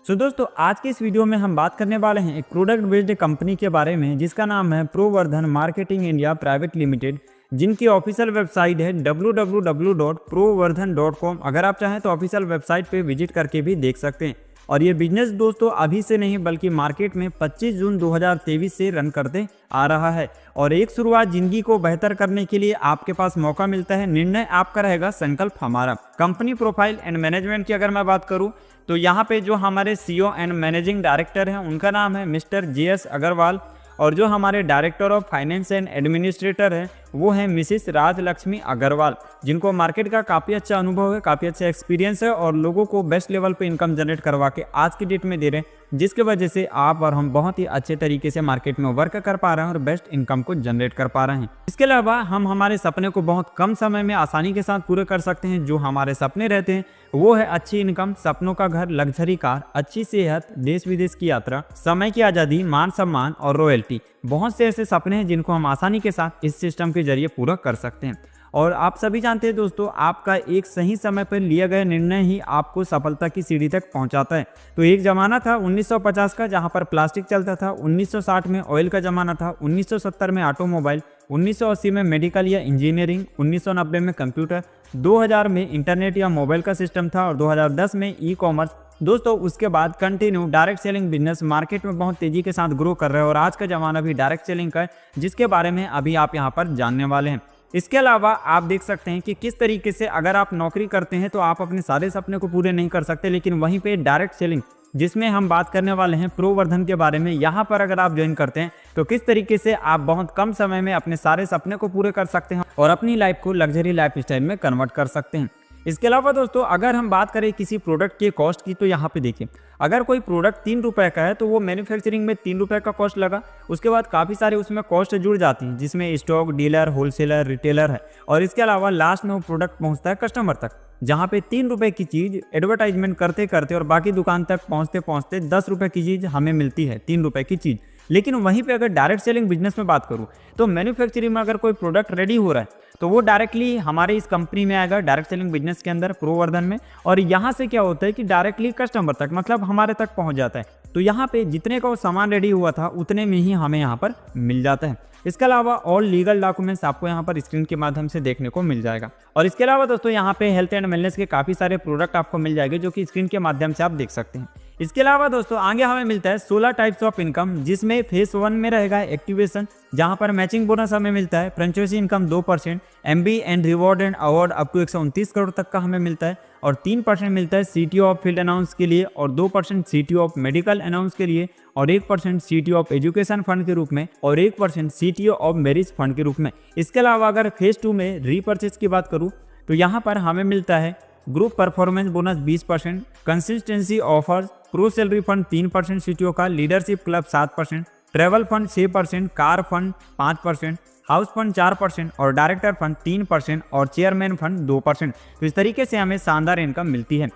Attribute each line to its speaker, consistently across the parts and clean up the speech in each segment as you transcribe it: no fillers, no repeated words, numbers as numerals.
Speaker 1: दोस्तों आज के इस वीडियो में हम बात करने वाले हैं एक प्रोडक्ट बेस्ड कंपनी के बारे में जिसका नाम है प्रोवर्धन मार्केटिंग इंडिया प्राइवेट लिमिटेड, जिनकी ऑफिशियल वेबसाइट है www.proवर्धन.com। अगर आप चाहें तो ऑफिशियल वेबसाइट पे विजिट करके भी देख सकते हैं। और ये बिजनेस दोस्तों अभी से नहीं बल्कि मार्केट में 25 जून 2023 से रन करते आ रहा है। और एक शुरुआत जिंदगी को बेहतर करने के लिए आपके पास मौका मिलता है, निर्णय आपका रहेगा, संकल्प हमारा। कंपनी प्रोफाइल एंड मैनेजमेंट की अगर मैं बात करूं तो यहाँ पे जो हमारे सीईओ एंड मैनेजिंग डायरेक्टर हैं उनका नाम है मिस्टर JS अग्रवाल, और जो हमारे director of finance and administrator हैं वो हैं मिसिस राजलक्ष्मी अग्रवाल, जिनको मार्केट का काफ़ी अच्छा अनुभव है, काफ़ी अच्छा एक्सपीरियंस है और लोगों को बेस्ट लेवल पे इनकम जनरेट करवा के आज की डेट में दे रहे हैं, जिसकी वजह से आप और हम बहुत ही अच्छे तरीके से मार्केट में वर्क कर पा रहे हैं और बेस्ट इनकम को जनरेट कर पा रहे हैं। इसके अलावा हम हमारे सपने को बहुत कम समय में आसानी के साथ पूरे कर सकते हैं। जो हमारे सपने रहते हैं वो है अच्छी इनकम, सपनों का घर, लग्जरी कार, अच्छी सेहत, देश विदेश की यात्रा, समय की आज़ादी, मान सम्मान और रॉयल्टी। बहुत से ऐसे सपने हैं जिनको हम आसानी के साथ इस सिस्टम के जरिए पूरा कर सकते हैं। और आप सभी जानते हैं दोस्तों, आपका एक सही समय पर लिया गया निर्णय ही आपको सफलता की सीढ़ी तक पहुंचाता है। तो एक ज़माना था 1950 का जहां पर प्लास्टिक चलता था, 1960 में ऑयल का ज़माना था, 1970 में ऑटोमोबाइल, 1980 में मेडिकल या इंजीनियरिंग, 1990 में कंप्यूटर, 2000 में इंटरनेट या मोबाइल का सिस्टम था और 2010 में ई-कॉमर्स। दोस्तों उसके बाद continue direct selling business market में बहुत तेज़ी के साथ ग्रो कर रहे हैं और आज का ज़माना भी डायरेक्ट सेलिंग का है, जिसके बारे में अभी आप यहाँ पर जानने वाले हैं। इसके अलावा आप देख सकते हैं कि किस तरीके से अगर आप नौकरी करते हैं तो आप अपने सारे सपने को पूरे नहीं कर सकते, लेकिन वहीं पे डायरेक्ट सेलिंग जिसमें हम बात करने वाले हैं प्रोवर्धन के बारे में, यहाँ पर अगर आप ज्वाइन करते हैं तो किस तरीके से आप बहुत कम समय में अपने सारे सपने को पूरे कर सकते हैं और अपनी लाइफ को लग्जरी लाइफ स्टाइल में कन्वर्ट कर सकते हैं। इसके अलावा दोस्तों अगर हम बात करें किसी प्रोडक्ट के कॉस्ट की तो यहाँ पे देखिए, अगर कोई प्रोडक्ट 3 रुपये का है तो वो मैन्युफैक्चरिंग में 3 रुपये का कॉस्ट लगा। उसके बाद काफ़ी सारे उसमें कॉस्ट जुड़ जाती हैं, जिसमें स्टॉक, डीलर, होलसेलर, रिटेलर है। और इसके अलावा लास्ट में वो प्रोडक्ट पहुँचता है कस्टमर तक, जहाँ पे 3 रुपये की चीज़ एडवर्टाइजमेंट करते करते और बाकी दुकान तक पहुँचते पहुँचते 10 रुपये की चीज़ हमें मिलती है, 3 रुपये की चीज़। लेकिन वहीं पे अगर डायरेक्ट सेलिंग बिजनेस में बात करूँ तो मैन्युफैक्चरिंग में अगर कोई प्रोडक्ट रेडी हो रहा है तो वो डायरेक्टली हमारे इस कंपनी में आएगा, डायरेक्ट सेलिंग बिजनेस के अंदर प्रोवर्धन में। और यहाँ से क्या होता है कि डायरेक्टली कस्टमर तक मतलब हमारे तक पहुँच जाता है। तो यहाँ पे जितने का वो सामान रेडी हुआ था उतने में ही हमें यहाँ पर मिल जाता है। इसके अलावा ऑल लीगल डॉक्यूमेंट्स आपको यहाँ पर स्क्रीन के माध्यम से देखने को मिल जाएगा। और इसके अलावा दोस्तों यहाँ पे हेल्थ एंड वेलनेस के काफ़ी सारे प्रोडक्ट आपको मिल जाएंगे जो कि स्क्रीन के माध्यम से आप देख सकते हैं। इसके अलावा दोस्तों आगे हमें मिलता है 16 टाइप्स ऑफ इनकम, जिसमें फेज 1 में रहेगा एक्टिवेशन, जहां पर मैचिंग बोनस हमें मिलता है, franchisee income 2%, MB and reward and award up to 129 crore तक का हमें मिलता है और 3% मिलता है CTO ऑफ फील्ड अनाउंस के लिए और 2% CTO ऑफ मेडिकल अनाउंस के लिए और 1% CTO ऑफ एजुकेशन फंड के रूप में और 1% CTO ऑफ मैरिज फंड के रूप में। इसके अलावा अगर फेज 2 में रीपर्चेज की बात करूँ तो यहाँ पर हमें मिलता है group performance bonus 20%, consistency offers, pro salary fund 3% CTO का, leadership club 7%, travel fund 6%, car fund 5%, house fund 4% और डायरेक्टर फंड 3% और चेयरमैन फंड 2%। तो इस तरीके से हमें शानदार इनकम मिलती है।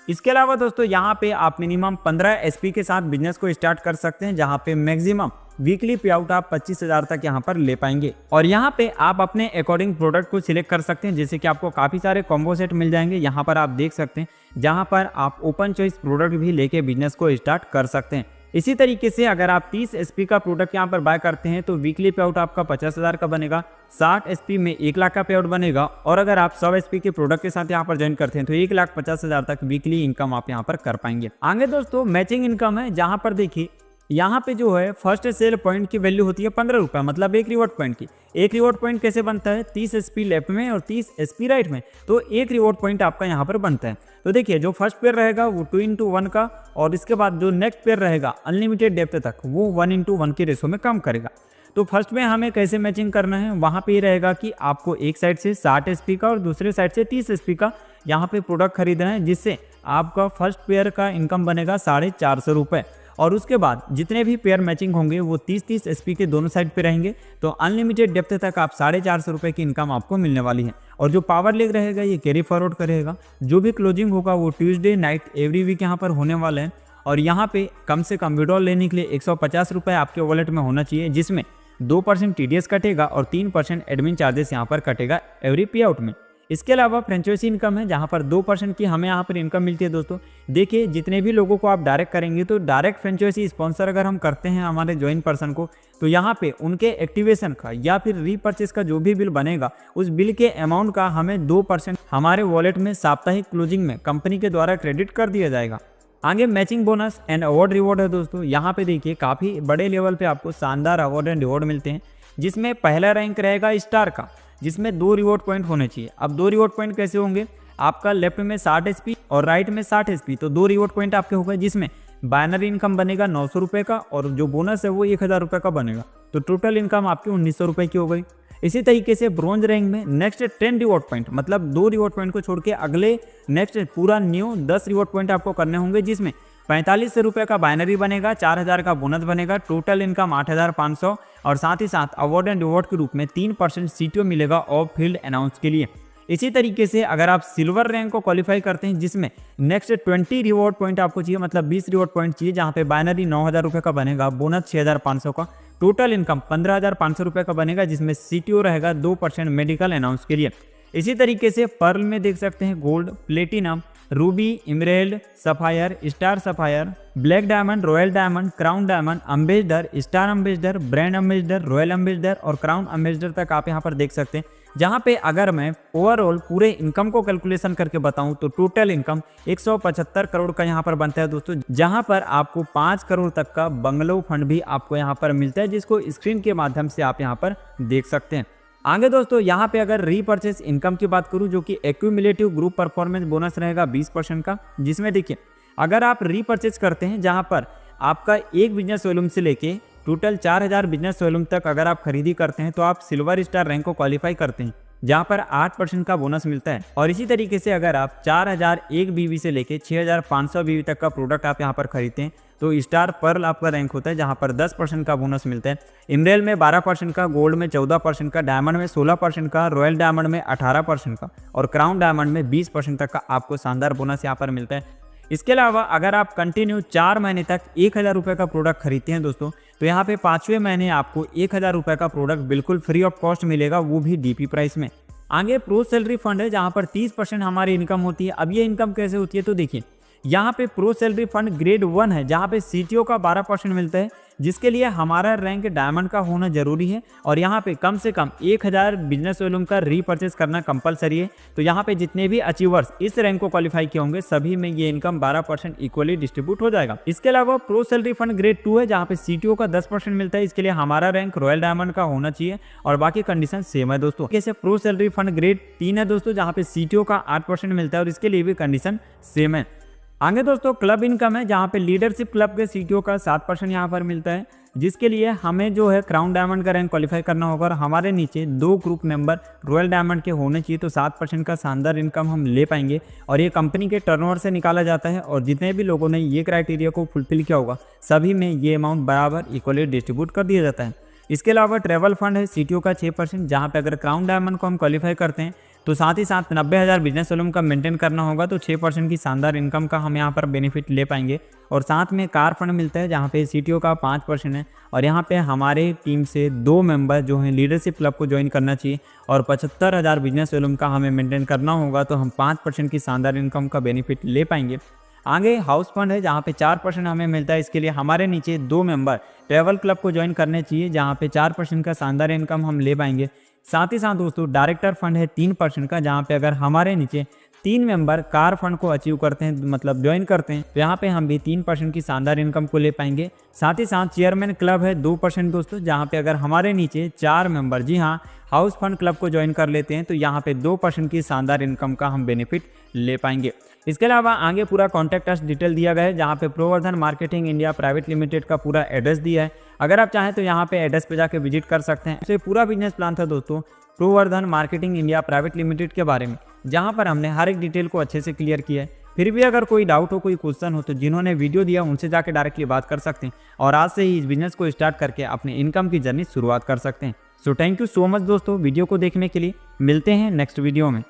Speaker 1: इसके अलावा दोस्तों यहाँ पे आप मिनिमम 15 SP के साथ बिजनेस को स्टार्ट कर सकते हैं, जहाँ पे मैक्सिमम वीकली पे आउट आप 25,000 तक यहाँ पर ले पाएंगे। और यहाँ पे आप अपने अकॉर्डिंग प्रोडक्ट को सिलेक्ट कर सकते हैं, जैसे कि आपको काफ़ी सारे कॉम्बो सेट मिल जाएंगे यहाँ पर आप देख सकते हैं, जहाँ पर आप ओपन चॉइस प्रोडक्ट भी लेके बिजनेस को स्टार्ट कर सकते हैं। इसी तरीके से अगर आप 30 SP का प्रोडक्ट यहाँ पर बाय करते हैं तो वीकली पे आउट आपका 50,000 का बनेगा, 60 SP में 1 लाख का पे आउट बनेगा और अगर आप 100 SP के प्रोडक्ट के साथ यहाँ पर ज्वाइन करते हैं तो 1,50,000 तक वीकली इनकम आप यहाँ पर कर पाएंगे। आगे दोस्तों मैचिंग इनकम है, जहाँ पर देखिए यहाँ पे जो है फर्स्ट सेल पॉइंट की वैल्यू होती है 15 रुपये, मतलब एक रिवॉर्ड पॉइंट की। एक रिवॉर्ड पॉइंट कैसे बनता है, 30 SP लेफ्ट में और 30 SP राइट में, तो एक रिवॉर्ड पॉइंट आपका यहाँ पर बनता है। तो देखिए जो फर्स्ट पेयर रहेगा वो 2:1 का और इसके बाद जो नेक्स्ट पेयर रहेगा अनलिमिटेड डेप्थ तक वो 1:1 के रेशो में काम करेगा। तो फर्स्ट में हमें कैसे मैचिंग करना है, वहाँ पे ये रहेगा कि आपको एक साइड से 60 SP का और दूसरे साइड से 30 SP का यहाँ पे प्रोडक्ट खरीदना है, जिससे आपका फर्स्ट पेयर का इनकम बनेगा 450 रुपये। और उसके बाद जितने भी पेयर मैचिंग होंगे वो 30-30 SP के दोनों साइड पे रहेंगे, तो अनलिमिटेड डेप्थ तक आप 450 रुपये की इनकम आपको मिलने वाली है। और जो पावर लेग रहेगा ये कैरी फॉरवर्ड करेगा, जो भी क्लोजिंग होगा वो ट्यूसडे नाइट एवरी वीक यहाँ पर होने वाला है। और यहाँ पे कम से कम विड्रॉल लेने के लिए 150 रुपये आपके वॉलेट में होना चाहिए, जिसमें 2% TDS कटेगा और 3% एडमिन चार्जेस यहाँ पर कटेगा एवरी पे आउट में। इसके अलावा फ्रेंचाइजी इनकम है जहाँ पर 2% की हमें यहाँ पर इनकम मिलती है दोस्तों। देखिए जितने भी लोगों को आप डायरेक्ट करेंगे तो डायरेक्ट फ्रेंचाइजी स्पॉन्सर अगर हम करते हैं हमारे ज्वाइन पर्सन को, तो यहाँ पे उनके एक्टिवेशन का या फिर रीपर्चेस का जो भी बिल बनेगा उस बिल के अमाउंट का हमें 2% हमारे वॉलेट में साप्ताहिक क्लोजिंग में कंपनी के द्वारा क्रेडिट कर दिया जाएगा। आगे matching bonus and award reward है दोस्तों। यहाँ पे देखिए काफ़ी बड़े लेवल पे आपको शानदार अवार्ड एंड रिवॉर्ड मिलते हैं, जिसमें पहला रैंक रहेगा स्टार का, जिसमें 2 रिवॉर्ड पॉइंट होने चाहिए। अब 2 रिवॉर्ड पॉइंट कैसे होंगे, आपका लेफ्ट में 60 HP और राइट में 60 HP, तो 2 रिवॉर्ड पॉइंट आपके हो गए, जिसमें बाइनरी इनकम बनेगा 900 रुपये का और जो बोनस है वो 1000 रुपये का बनेगा, तो टोटल इनकम आपकी 1900 रुपये की हो गई। इसी तरीके से ब्रॉन्ज रैंक में नेक्स्ट 10 रिवॉर्ड पॉइंट, मतलब 2 रिवॉर्ड पॉइंट को छोड़ के अगले नेक्स्ट पूरा न्यू 10 रिवॉर्ड पॉइंट आपको करने होंगे, जिसमें 45 रुपये का बाइनरी बनेगा, 4000 का बोनस बनेगा, टोटल इनकम 8500 और साथ ही साथ अवार्ड एंड रिवॉर्ड के रूप में 3% CTO मिलेगा ऑफ फील्ड अनाउंस के लिए। इसी तरीके से अगर आप सिल्वर रैंक को क्वालिफाई करते हैं, जिसमें नेक्स्ट 20 रिवॉर्ड पॉइंट आपको चाहिए, मतलब 20 रिवॉर्ड पॉइंट चाहिए, जहाँ पे बाइनरी 9000 रुपये का बनेगा, बोनस 6500 का, टोटल इनकम 15500 रुपये का बनेगा, जिसमें CTO रहेगा 2% मेडिकल अनाउंस के लिए। इसी तरीके से पर्ल में देख सकते हैं gold, platinum, ruby, emerald, sapphire, star sapphire, black diamond, royal diamond, crown diamond, ambassador, star ambassador, brand ambassador, royal ambassador और क्राउन अम्बेसडर तक आप यहाँ पर देख सकते हैं। जहाँ पे अगर मैं ओवरऑल पूरे इनकम को कैलकुलेशन करके बताऊं तो टोटल इनकम 175 करोड़ का यहाँ पर बनता है दोस्तों, जहाँ पर आपको 5 करोड़ तक का बंगलो फंड भी आपको यहाँ पर मिलता है, जिसको स्क्रीन के माध्यम से आप यहाँ पर देख सकते हैं। आगे दोस्तों यहाँ पे अगर रीपर्चेस इनकम की बात करूँ, जो कि एक्यूमुलेटिव ग्रुप परफॉर्मेंस बोनस रहेगा 20% का, जिसमें देखिए अगर आप रीपर्चेस करते हैं, जहाँ पर आपका एक बिजनेस वॉल्यूम से लेके टोटल 4000 बिजनेस वॉल्यूम तक अगर आप खरीदी करते हैं, तो आप सिल्वर स्टार रैंक को क्वालिफाई करते हैं, जहाँ पर 8% का बोनस मिलता है। और इसी तरीके से अगर आप 4001 BV से लेके 6500 BV तक का प्रोडक्ट आप यहाँ पर खरीदते हैं, तो स्टार पर्ल आपका रैंक होता है, जहाँ पर 10% का बोनस मिलता है। इमरेल में 12% का, गोल्ड में 14% का, डायमंड में 16% का, रॉयल डायमंड में 18% का और क्राउन डायमंड में 20% तक का आपको शानदार बोनस यहाँ पर मिलता है। इसके अलावा अगर आप कंटिन्यू 4 महीने तक 1000 रुपये का प्रोडक्ट खरीदते हैं दोस्तों, तो यहाँ पे 5वें महीने आपको 1000 रुपये का प्रोडक्ट बिल्कुल फ्री ऑफ कॉस्ट मिलेगा, वो भी DP प्राइस में। आगे प्रो सैलरी फंड है, जहाँ पर 30% हमारी इनकम होती है। अब ये इनकम कैसे होती है, तो देखिए यहाँ पे प्रो सैलरी फंड ग्रेड 1 है, जहाँ पे CTO का 12% मिलता है, जिसके लिए हमारा रैंक डायमंड का होना जरूरी है और यहाँ पे कम से कम 1000 बिजनेस वॉल्यूम का रीपर्चेस करना कंपलसरी है। तो यहाँ पे जितने भी अचीवर्स इस रैंक को क्वालिफाई किए होंगे, सभी में ये इनकम 12% इक्वली डिस्ट्रीब्यूट हो जाएगा। इसके अलावा प्रो सैलरी फंड ग्रेड 2 है, जहाँ पे CTO का 10% मिलता है, इसके लिए हमारा रैंक रॉयल डायमंड का होना चाहिए और बाकी कंडीशन सेम है दोस्तों। कैसे प्रो सैलरी फंड ग्रेड 3 है दोस्तों, जहाँ पे CTO का 8% मिलता है और इसके लिए भी कंडीशन सेम है। आगे दोस्तों क्लब इनकम है, जहाँ पे लीडरशिप क्लब के CTO का 7% यहाँ पर मिलता है, जिसके लिए हमें जो है क्राउन डायमंड का रैंक क्वालिफाई करना होगा और हमारे नीचे 2 ग्रुप मेंबर रॉयल डायमंड के होने चाहिए, तो 7% का शानदार इनकम हम ले पाएंगे और ये कंपनी के टर्नओवर से निकाला जाता है और जितने भी लोगों ने ये क्राइटेरिया को फुलफिल किया होगा, सभी में ये अमाउंट बराबर इक्वली डिस्ट्रीब्यूट कर दिया जाता है। इसके अलावा ट्रैवल फंड है CTO का 6%, जहाँ पे अगर क्राउन डायमंड को हम क्वालिफाई करते हैं तो साथ ही साथ 90,000 बिजनेस वॉल्यूम का मेंटेन करना होगा, तो 6% की शानदार इनकम का हम यहाँ पर बेनिफिट ले पाएंगे। और साथ में कार फंड मिलता है, जहाँ पे CTO का 5% है और यहाँ पे हमारे टीम से 2 मेंबर जो हैं लीडरशिप क्लब को ज्वाइन करना चाहिए और 75,000 बिजनेस वॉल्यूम का हमें मेंटेन करना होगा, तो हम 5% की शानदार इनकम का बेनिफिट ले पाएंगे। आगे हाउस फंड है, जहाँ पे 4% हमें मिलता है, इसके लिए हमारे नीचे 2 मेंबर ट्रैवल क्लब को ज्वाइन करने चाहिए, जहाँ पे 4% का शानदार इनकम हम ले पाएंगे। साथ ही साथ दोस्तों डायरेक्टर फंड है 3% का, जहाँ पे अगर हमारे नीचे 3 मेंबर कार फंड को अचीव करते हैं, मतलब ज्वाइन करते हैं, तो यहाँ पे हम भी 3% की शानदार इनकम को ले पाएंगे। साथ ही साथ चेयरमैन क्लब है 2% दोस्तों, जहाँ पे अगर हमारे नीचे 4 मेंबर, जी हाँ, हाउस फंड क्लब को ज्वाइन कर लेते हैं, तो यहाँ पे 2% की शानदार इनकम का हम बेनिफिट ले पाएंगे। इसके अलावा आगे पूरा कॉन्टैक्ट अस डिटेल दिया गया है, जहाँ पे प्रवर्धन मार्केटिंग इंडिया प्राइवेट लिमिटेड का पूरा एड्रेस दिया है। अगर आप चाहें तो यहाँ पे एड्रेस पे जाके विजिट कर सकते हैं। तो पूरा बिजनेस प्लान था दोस्तों प्रवर्धन मार्केटिंग इंडिया प्राइवेट लिमिटेड के बारे में, जहाँ पर हमने हर एक डिटेल को अच्छे से क्लियर किया है। फिर भी अगर कोई डाउट हो, कोई क्वेश्चन हो, तो जिन्होंने वीडियो दिया उनसे जाके डायरेक्टली बात कर सकते हैं और आज से ही इस बिजनेस को स्टार्ट करके अपने इनकम की जर्नी शुरुआत कर सकते हैं। So thank you so much दोस्तों वीडियो को देखने के लिए। मिलते हैं नेक्स्ट वीडियो में।